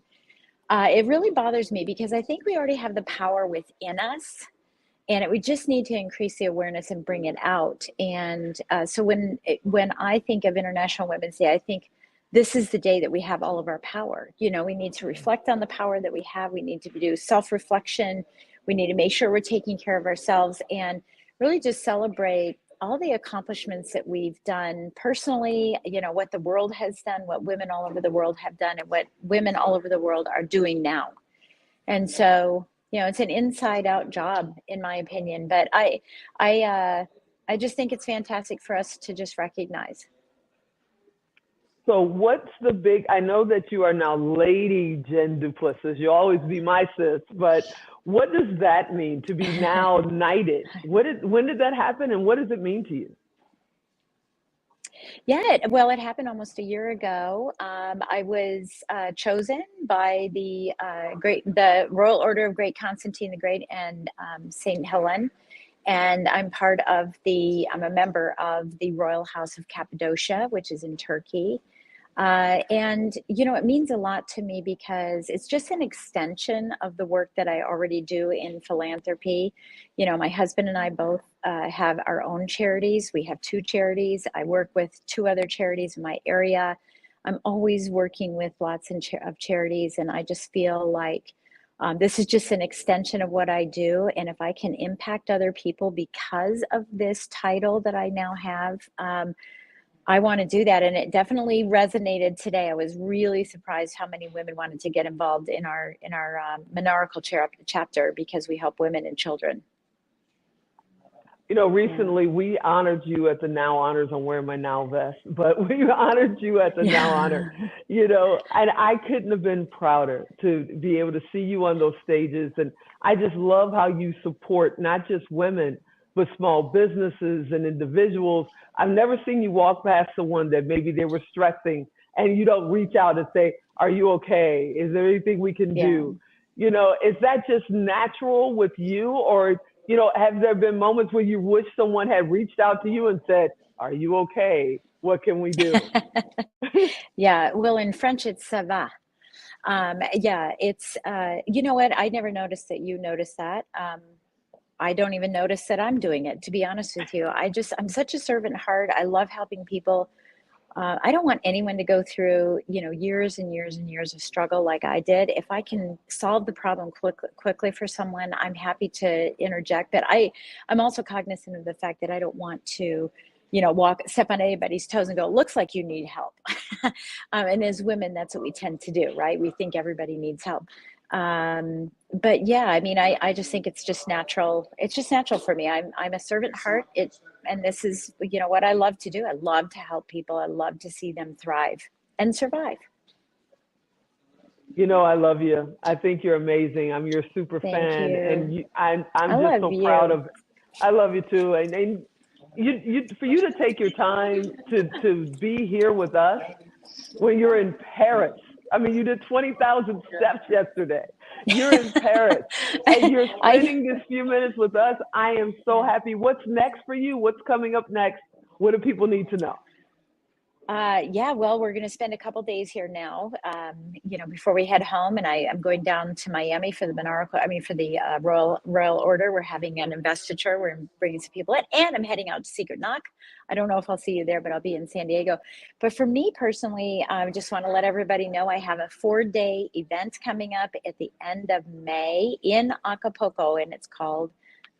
it really bothers me because I think we already have the power within us. And we just need to increase the awareness and bring it out. And so when I think of International Women's Day, I think this is the day that we have all of our power. You know, we need to reflect on the power that we have. We need to do self-reflection. We need to make sure we're taking care of ourselves and really just celebrate all the accomplishments that we've done personally, you know, what the world has done, what women all over the world have done, and what women all over the world are doing now. And so, you know, it's an inside out job, in my opinion, but I just think it's fantastic for us to just recognize. So what's the I know that you are now Lady Jen Duplessis. You'll always be my sis, but what does that mean to be now knighted? When did that happen and what does it mean to you? Yeah, well, it happened almost a year ago. I was chosen by the Royal Order of Great Constantine the Great and Saint Helen, and I'm a member of the Royal House of Cappadocia, which is in Turkey. And, you know, it means a lot to me because it's just an extension of the work that I already do in philanthropy. You know, my husband and I both have our own charities. We have 2 charities. I work with 2 other charities in my area. I'm always working with lots of charities. And I just feel like this is just an extension of what I do. And if I can impact other people because of this title that I now have, I want to do that. And it definitely resonated today. I was really surprised how many women wanted to get involved in our monarchical chapter because we help women and children. You know, recently we honored you at the Now Honors. I'm wearing my Now vest, but we honored you at the Now Honor, you know, and I couldn't have been prouder to be able to see you on those stages. And I just love how you support not just women, but small businesses and individuals. I've never seen you walk past someone that maybe they were stressing and you don't reach out and say, are you okay? Is there anything we can do? You know, is that just natural with you? Or, you know, have there been moments where you wish someone had reached out to you and said, are you okay? What can we do? Yeah, well, in French, it's ça va. Yeah, it's, you know what? I never noticed that you noticed that. I don't even notice that I'm doing it, to be honest with you. I'm such a servant heart. I love helping people. I don't want anyone to go through, you know, years and years and years of struggle like I did. If I can solve the problem quickly for someone, I'm happy to interject. But I'm also cognizant of the fact that I don't want to step on anybody's toes and go, looks like you need help. And as women, that's what we tend to do, right? We think everybody needs help. But yeah, I mean, I just think it's just natural. It's just natural for me. I'm a servant heart. And this is, what I love to do. I love to help people. I love to see them thrive and survive. I love you. I think you're amazing. I'm your super fan, you. and I'm just so proud of. I love you too, and you for you to take your time to be here with us when you're in Paris. I mean, you did 20,000 steps yesterday. You're in Paris, and you're spending this few minutes with us. I am so happy. What's next for you? What's coming up next? What do people need to know? Yeah, well, we're going to spend a couple days here now, before we head home. And I'm going down to Miami for the Royal Order. We're having an investiture. We're bringing some people in, and I'm heading out to Secret Knock. I don't know if I'll see you there, but I'll be in San Diego. But for me personally, I just want to let everybody know I have a 4-day event coming up at the end of May in Acapulco, and it's called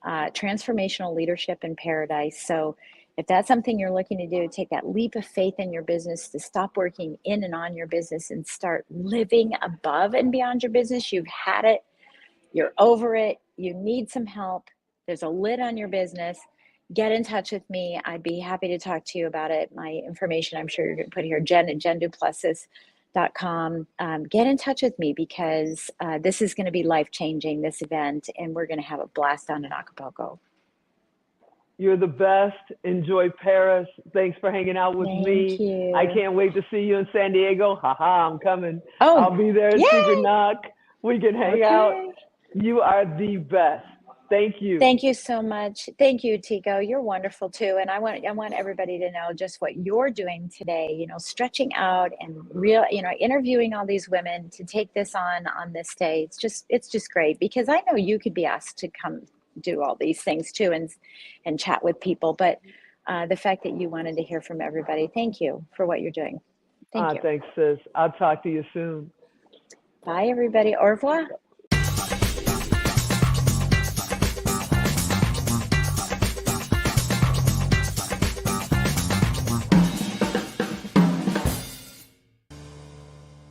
Transformational Leadership in Paradise. So if that's something you're looking to do, take that leap of faith in your business, to stop working in and on your business and start living above and beyond your business. You've had it. You're over it. You need some help. There's a lid on your business. Get in touch with me. I'd be happy to talk to you about it. My information, I'm sure you're going to put here, Jen at jenduplessis.com. Get in touch with me, because this is going to be life-changing, this event, and we're going to have a blast down in Acapulco. You're the best. Enjoy Paris. Thanks for hanging out with me. You. I can't wait to see you in San Diego. I'm coming. Oh, I'll be there at Secret Knock. We can hang out. You are the best. Thank you. Thank you so much. Thank you, Tico. You're wonderful too. And I want everybody to know just what you're doing today, stretching out and interviewing all these women to take this on this day. It's just great, because I know you could be asked to come do all these things too and chat with people, but the fact that you wanted to hear from everybody, thank you for what you're doing. Thank you. Thanks, sis. I'll talk to you soon. Bye, everybody. Au revoir.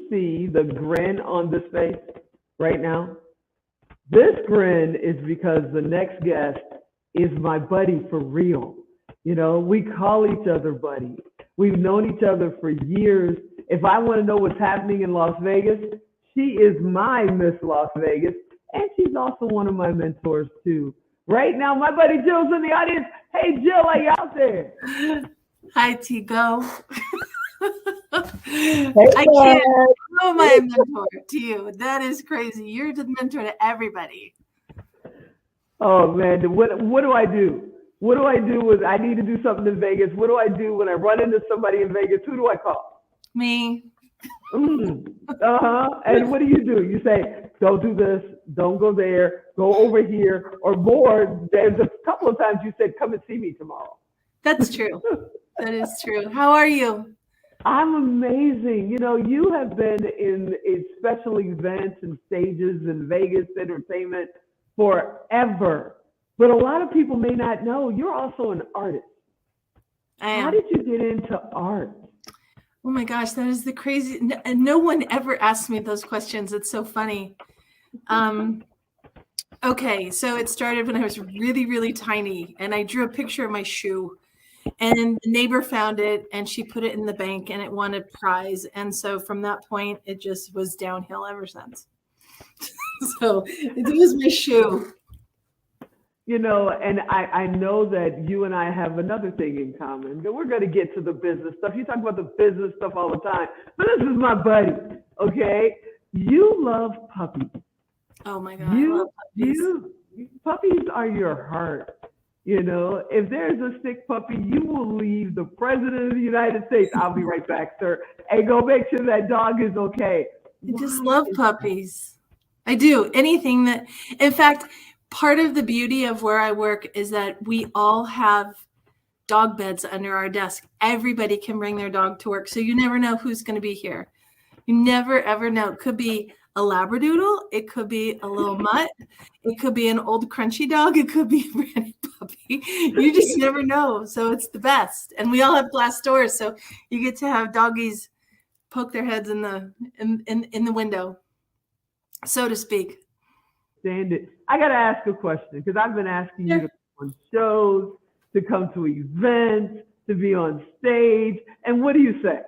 See the grin on this face right now? This grin is because the next guest is my buddy for real. We call each other buddy. We've known each other for years. If I want to know what's happening in Las Vegas, she is my Miss Las Vegas, and she's also one of my mentors too. Right now, my buddy Jill's in the audience. Hey, Jill, are you out there? Hi, Tico. Hey, I can't. How am I a mentor to you? That is crazy. You're the mentor to everybody. Oh man, what do I do? What do I do when I need to do something in Vegas? What do I do when I run into somebody in Vegas? Who do I call? Me. And what do? You say, don't do this, don't go there, go over here, or more. There's a couple of times you said, come and see me tomorrow. That's true. That is true. How are you? I'm amazing. You have been in special events and stages in Vegas entertainment forever. But a lot of people may not know you're also an artist. I am. How did you get into art? Oh my gosh, that is the crazy. No one ever asked me those questions. It's so funny. Okay, so it started when I was really, really tiny, and I drew a picture of my shoe. And the neighbor found it, and she put it in the bank, and it won a prize. And so from that point, it just was downhill ever since. So it was my shoe. And I know that you and I have another thing in common, that we're going to get to the business stuff. You talk about the business stuff all the time, but this is my buddy, okay? You love puppies. Oh my God, I love puppies. Puppies are your heart. If there's a sick puppy, you will leave the president of the United States. I'll be right back, sir. And go make sure that dog is okay. I just love puppies. I do. Anything that, in fact, part of the beauty of where I work is that we all have dog beds under our desk. Everybody can bring their dog to work. So you never know who's going to be here. You never, ever know. It could be a Labradoodle. It could be a little mutt. It could be an old crunchy dog. It could be a brand new puppy. You just never know. So it's the best. And we all have glass doors, so you get to have doggies poke their heads in the window, so to speak. Stand it. I got to ask a question because I've been asking you to come on shows, to come to events, to be on stage. And what do you say?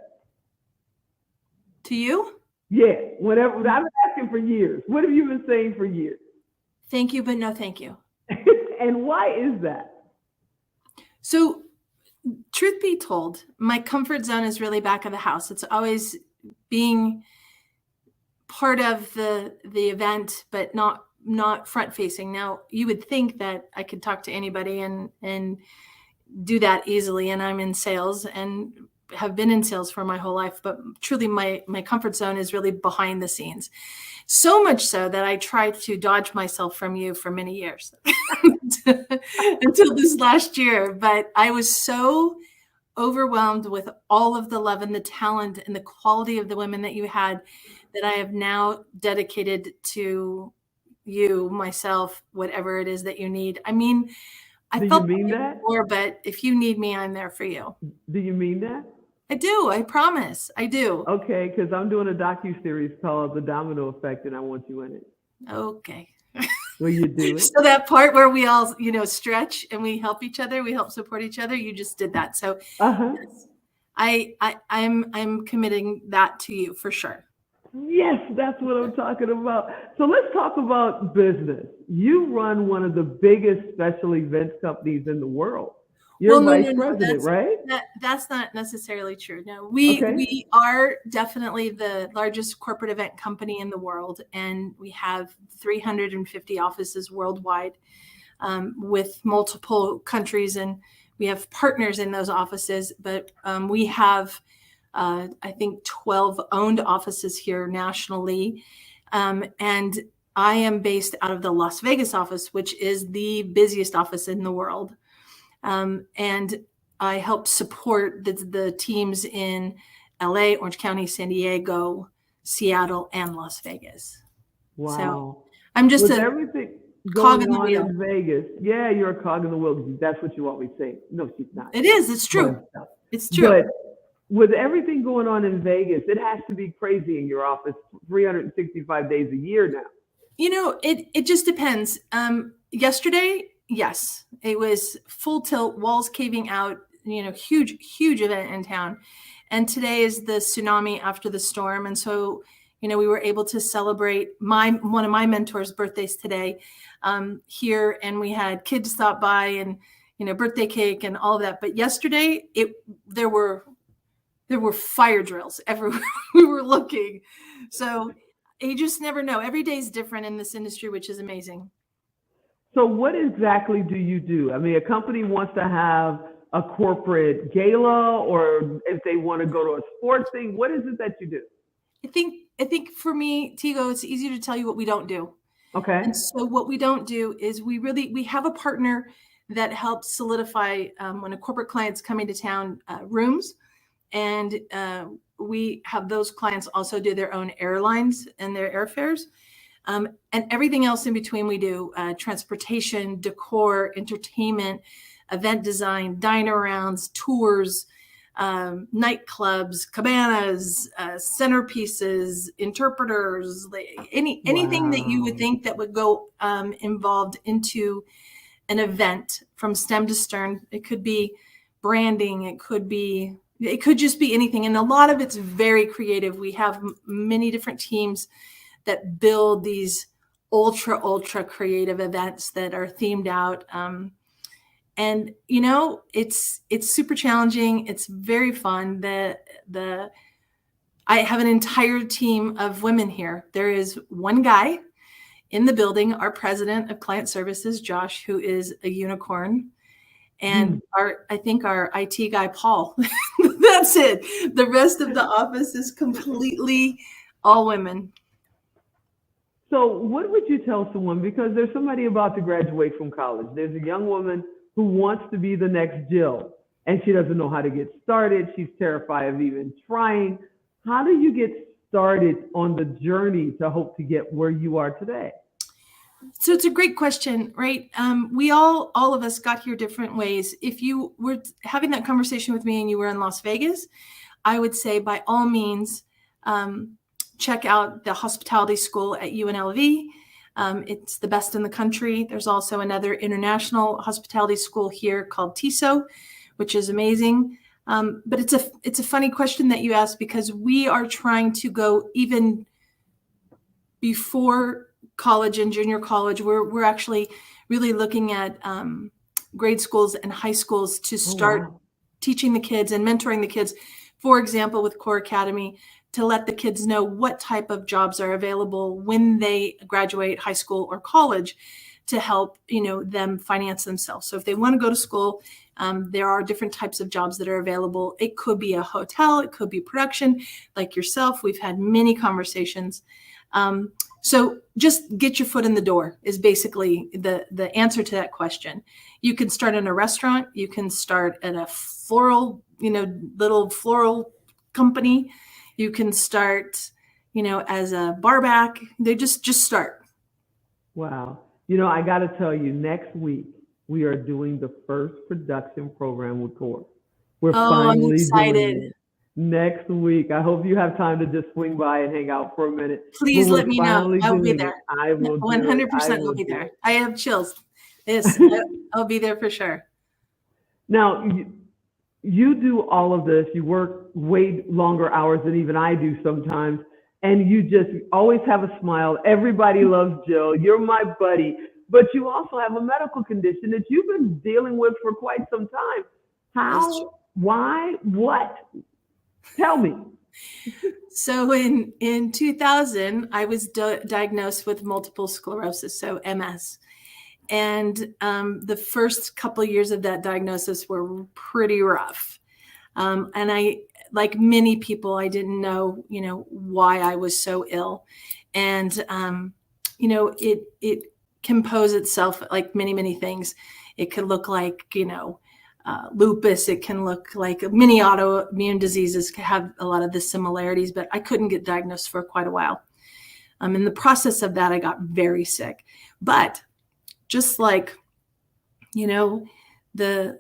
To you? Yeah, whatever. I've been asking for years. What have you been saying for years? Thank you, but no thank you. And why is that? So, truth be told, my comfort zone is really back of the house. It's always being part of the event, but not front facing. Now, you would think that I could talk to anybody and do that easily. And I'm in sales and have been in sales for my whole life, but truly my comfort zone is really behind the scenes. So much so that I tried to dodge myself from you for many years until this last year. But I was so overwhelmed with all of the love and the talent and the quality of the women that you had that I have now dedicated to you, myself, whatever it is that you need. I mean, I felt you mean that? Before, but if you need me, I'm there for you. Do you mean that? I do. I promise. I do. Okay, because I'm doing a docu-series called The Domino Effect, and I want you in it. Okay. Will you do it? So that part where we all, stretch and we help each other, we help support each other. You just did that. So yes, I'm committing that to you for sure. Yes, that's what I'm talking about. So let's talk about business. You run one of the biggest special events companies in the world. You're vice president, right? That's not necessarily true. No, we are definitely the largest corporate event company in the world, and we have 350 offices worldwide with multiple countries, and we have partners in those offices. But we have, I think, 12 owned offices here nationally, and I am based out of the Las Vegas office, which is the busiest office in the world. And I help support the teams in LA, Orange County, San Diego, Seattle, and Las Vegas. Wow. So I'm just everything cog going in the on wheel. in Vegas. Yeah, you're a cog in the wheel. That's what you always say. No, she's not. It is. It's true. It's true. But with everything going on in Vegas, it has to be crazy in your office 365 days a year now. It just depends. Yesterday, yes, it was full tilt, walls caving out, huge event in town. And today is the tsunami after the storm. And so, we were able to celebrate one of my mentors' birthdays today here. And we had kids stop by and, birthday cake and all of that. But yesterday there were fire drills everywhere we were looking. So you just never know. Every day is different in this industry, which is amazing. So what exactly do you do? I mean, a company wants to have a corporate gala, or if they want to go to a sports thing, what is it that you do? I think for me, Tigo, it's easy to tell you what we don't do. Okay. And so what we don't do is we have a partner that helps solidify when a corporate client's coming to town rooms. And we have those clients also do their own airlines and their airfares. And everything else in between we do, transportation, decor, entertainment, event design, dine-arounds, tours, nightclubs, cabanas, centerpieces, interpreters, anything that you would think that would go involved into an event from stem to stern. It could be branding, it could just be anything. And a lot of it's very creative. We have many different teams that build these ultra creative events that are themed out. And it's super challenging. It's very fun. I have an entire team of women here. There is one guy in the building, our president of client services, Josh, who is a unicorn. And I think our IT guy, Paul. That's it. The rest of the office is completely all women. So what would you tell someone, because there's somebody about to graduate from college. There's a young woman who wants to be the next Jill, and she doesn't know how to get started. She's terrified of even trying. How do you get started on the journey to hope to get where you are today? So it's a great question, right? We all of us got here different ways. If you were having that conversation with me and you were in Las Vegas, I would say by all means, check out the hospitality school at UNLV. It's the best in the country. There's also another international hospitality school here called TISO, which is amazing. But it's a funny question that you asked, because we are trying to go even before college and junior college. We're actually really looking at grade schools and high schools to start teaching the kids and mentoring the kids. For example, with Core Academy, to let the kids know what type of jobs are available when they graduate high school or college, to help them finance themselves. So if they want to go to school, there are different types of jobs that are available. It could be a hotel, it could be production, like yourself. We've had many conversations. So just get your foot in the door is basically the answer to that question. You can start in a restaurant. You can start at a floral, little floral company. You can start, as a bar back. They just start. Wow. I got to tell you, next week, we are doing the first production program with Core. We're finally I'm excited. doing it next week. I hope you have time to just swing by and hang out for a minute. Please let me know. I'll be doing there. it. I will 100% I'll be do there. it. I have chills. Yes, I'll be there for sure. Now, you do all of this. You work way longer hours than even I do sometimes. And you just always have a smile. Everybody loves Jill. You're my buddy. But you also have a medical condition that you've been dealing with for quite some time. How? Why? What? Tell me. So in 2000, I was diagnosed with multiple sclerosis, so MS. And the first couple of years of that diagnosis were pretty rough. And I, like many people, I didn't know, why I was so ill. And, it can pose itself like many, many things. It could look like, lupus. It can look like many autoimmune diseases have a lot of the similarities, but I couldn't get diagnosed for quite a while. In the process of that, I got very sick. But just like, the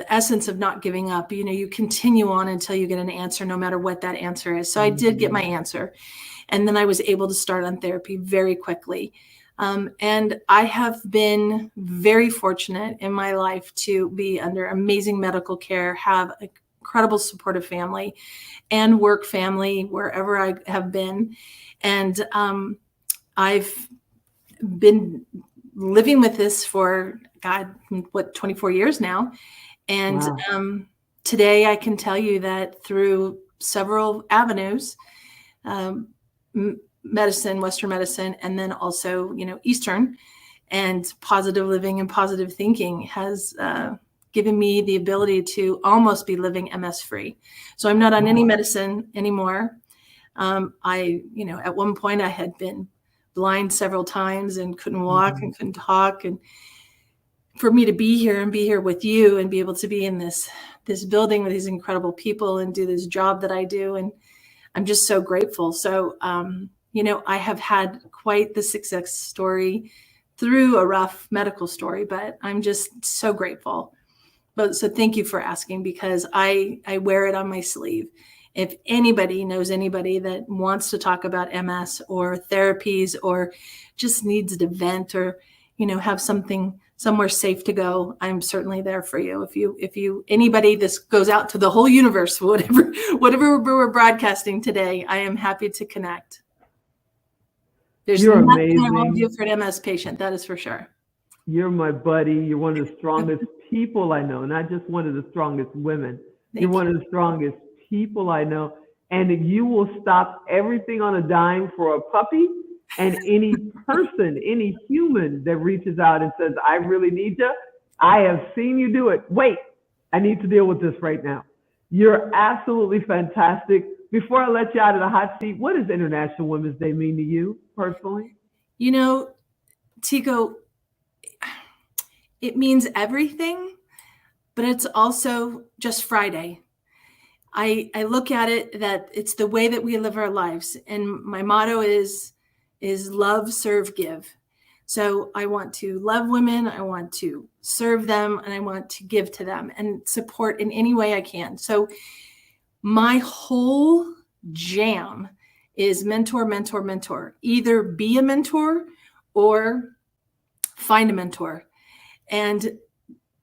essence of not giving up, you continue on until you get an answer, no matter what that answer is. So I did get my answer. And then I was able to start on therapy very quickly. And I have been very fortunate in my life to be under amazing medical care, have an incredible supportive family and work family wherever I have been. And I've been living with this for 24 years now. And wow. Today I can tell you that through several avenues, medicine, Western medicine, and then also, Eastern, and positive living and positive thinking has given me the ability to almost be living MS free. So I'm not on any medicine anymore. At one point I had been blind several times and couldn't walk and couldn't talk. And for me to be here with you and be able to be in this building with these incredible people and do this job that I do. And I'm just so grateful. So, I have had quite the success story through a rough medical story, but I'm just so grateful. So thank you for asking, because I wear it on my sleeve. If anybody knows anybody that wants to talk about MS or therapies or just needs to vent or, have somewhere safe to go, I'm certainly there for you. If you anybody, this goes out to the whole universe, whatever we're broadcasting today, I am happy to connect. There's nothing amazing. I won't do for an MS patient, that is for sure. You're my buddy. You're one of the strongest people I know, not just one of the strongest women. You're one of the strongest people I know. And you will stop everything on a dime for a puppy and any person, any human that reaches out and says, I really need you. I have seen you do it. Wait, I need to deal with this right now. You're absolutely fantastic. Before I let you out of the hot seat, what does International Women's Day mean to you personally? Tico, it means everything, but it's also just Friday. I look at it that it's the way that we live our lives. And my motto is love, serve, give. So I want to love women, I want to serve them, and I want to give to them and support in any way I can. So my whole jam is mentor, mentor, mentor. Either be a mentor or find a mentor, and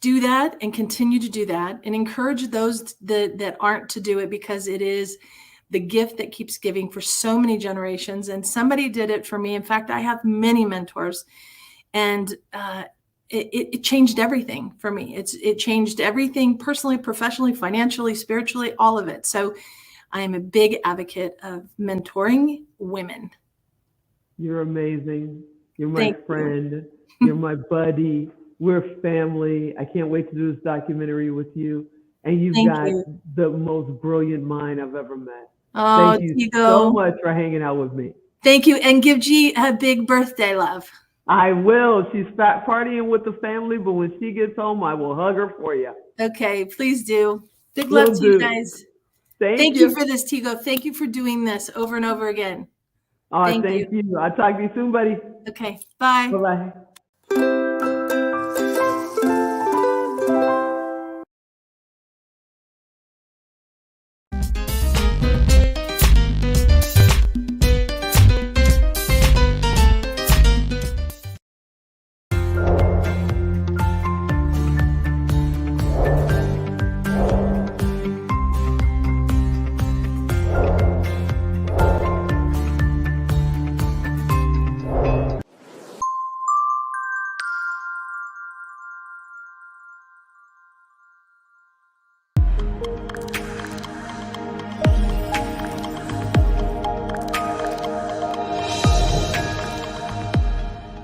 do that and continue to do that, and encourage those that aren't to do it, because it is the gift that keeps giving for so many generations. And somebody did it for me. In fact, I have many mentors, and it changed everything for me. It changed everything personally, professionally, financially, spiritually, all of it. So I am a big advocate of mentoring women. You're amazing. You're my Thank friend. You're my buddy. We're family. I can't wait to do this documentary with you. And you've Thank got you. the most brilliant mind I've ever met. Oh, Thank you Tigo. so much for hanging out with me. Thank you. And give G a big birthday love. I will. She's fat partying with the family, but when she gets home, I will hug her for you. Okay, please do. Big Will love to you do. guys. Thank you you. for this, Tigo. Thank you for doing this over and over again. Oh, Thank thank you. I'll talk to you soon, buddy. Okay, bye. Bye-bye.